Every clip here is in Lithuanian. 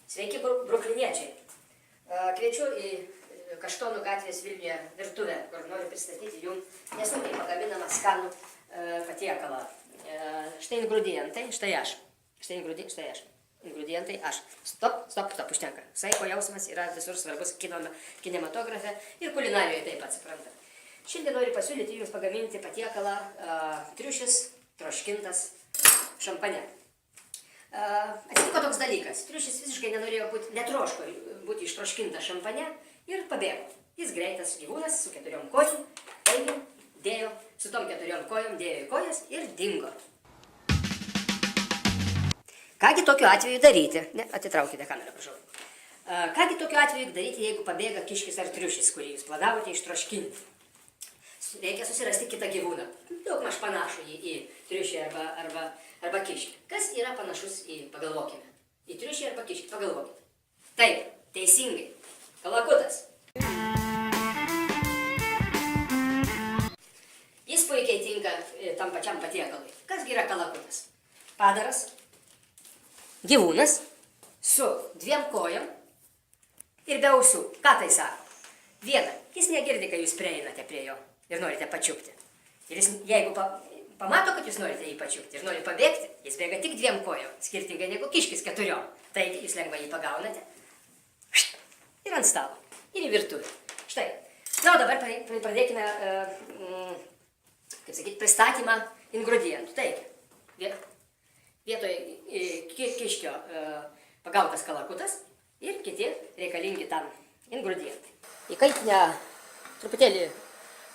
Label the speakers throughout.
Speaker 1: Sveiki, brukliniečiai. Kviečiu į Kaštonų gatvės Vilniuje virtuvę, kur noriu pristatyti jums nesunkiai pagaminamą skanų patiekalą. Štai ingredientai, štai aš. Ingredientai aš. Stop, užtenka. Saiko jausmas yra visur svarbus kinematografe ir kulinarijoje taip pat, supranta. Šiandien noriu pasiūlyti jums pagaminti patiekalą triušis troškintas šampane. Atsitiko toks dalykas. Triušis visiškai netroško būti ištroškinta šampane ir pabėgo. Jis greitas gyvūnas su 4 kojom, taigi su tom 4 kojom dėjo į kojas ir dingo. Kągi tokiu atveju daryti? Atitraukite kamerą, prašau. Kągi tokiu atveju daryti, jeigu pabėga kiškis ar triušis, kurį jūs planavote ištroškinti? Reikia susirasti kitą gyvūną. Daugmaž panašų į triušį arba kiškį. Kas yra panašus pagalvokime. Į triušį arba kiškį, pagalvokime. Taip, teisingai. Kalakutas. Jis puikiai tinka tam pačiam patiekalui. Kasgi yra kalakutas? Padaras, gyvūnas su 2 kojom ir be ausų. Ką tai sako? Viena, jis negirdi, kai jūs prieinate prie jo ir norite pačiupti. Ir jis, jeigu pamato, kad jūs norite jį pačiupti ir nori pabėgti, jis bėga tik 2 kojom, skirtingai negu kiškis 4. Taigi jūs lengvai jį pagaunate ir ant stalo, ir į virtuvę. Štai. Na, o dabar pradėkime, pristatymą ingredientų. Taigi, vietoj kiškio pagautas kalakutas ir kiti reikalingi tam ingredientai. Įkaitinę truputėlį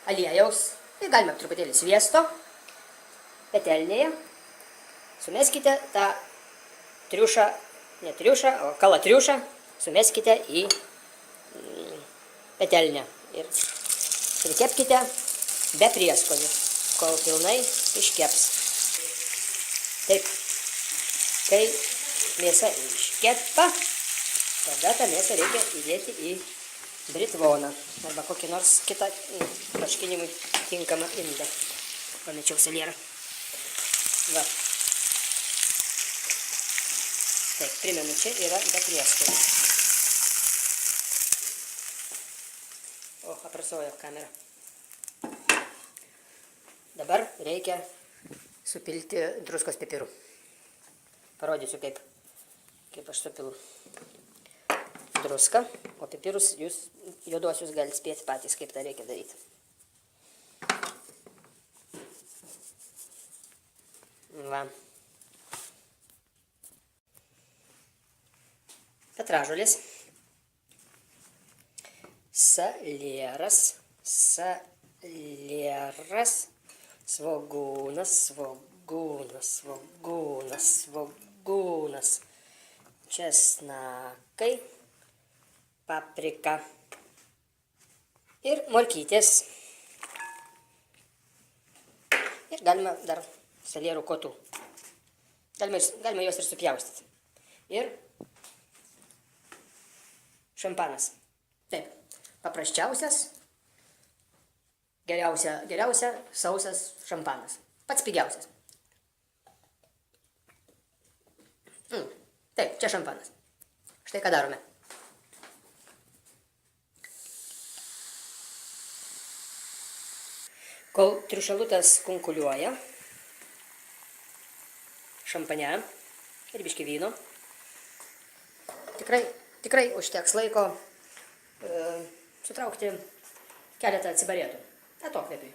Speaker 1: aliejaus, tai galime truputėlį sviesto, petelnėje. Sumeskite tą triušą, ne triušą, o kalatriušą, sumeskite į petelnę ir prikepkite be prieskonių, kol pilnai iškeps. Taip, kai mėsa iškepa, tada tą mėsą reikia įdėti į britvoną arba kokį nors kitą troškinimui tinkamą indą. Pamečiau salierą. Va. Taip, primenu, čia yra be prieskonių. O, aprasojo kamera. Dabar reikia supilti druskos pipirų. Parodysiu, kaip aš supilu druską, o pipirus jūs juoduosius galite spėti patys, kaip tą reikia daryti. Va. Petražolės. Salieras, svogūnas, česnakai, paprika ir morkytės. Ir galima dar salierų kotų. Galima juos ir supjaustyti. Ir šampanas. Taip, paprasčiausias, geriausia sausas šampanas. Pats pigiausias. Taip, čia šampanas. Štai ką darome. Kol triušalutas kunkuliuoja, šampane ir biškį vyno, tikrai užteks laiko sutraukti keletą cigaretų. Atokvėpiui.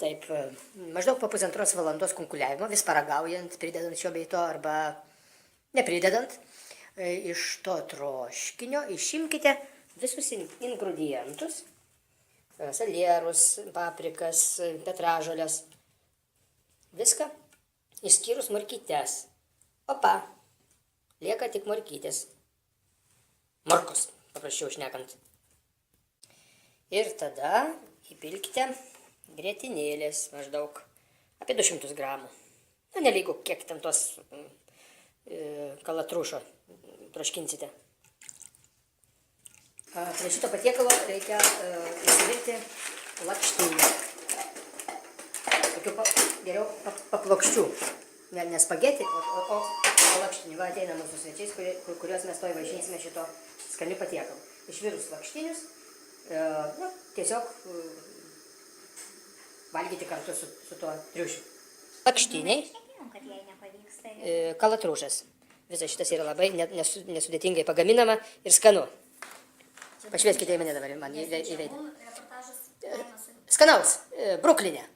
Speaker 1: Taip, maždaug po 1,5 valandos kunkuliavimo, vis paragaujant, pridedant šio bei to arba nepridedant, iš to troškinio išimkite visus ingredientus, salierus, paprikas, petražoles, viską, išskyrus morkytes. Opa, lieka tik morkytės. Morkos, paprasčiau šnekant. Ir tada įpilkite grietinėlės maždaug apie 200 gramų. Na, nelygu, kiek ten tos kalatrušo troškinsite. Prie šito patiekalo reikia įsivirti lakštinę. Tokiu geriau paplokščių. Ne spagetį, o lakštinių. Va ateina mūsų svečiais, kuriuos mes toj vaišinsime šito skanių patiekalu. Išvirus lakštinius, tiesiog valgyti kartu su tuo triušiu. Lakštiniai, kalatrūšas. Visas šitas yra labai nesudėtingai pagaminama ir skanu. Pašvieskite į mane dabar, man į veidą. Skanaus, Brukline.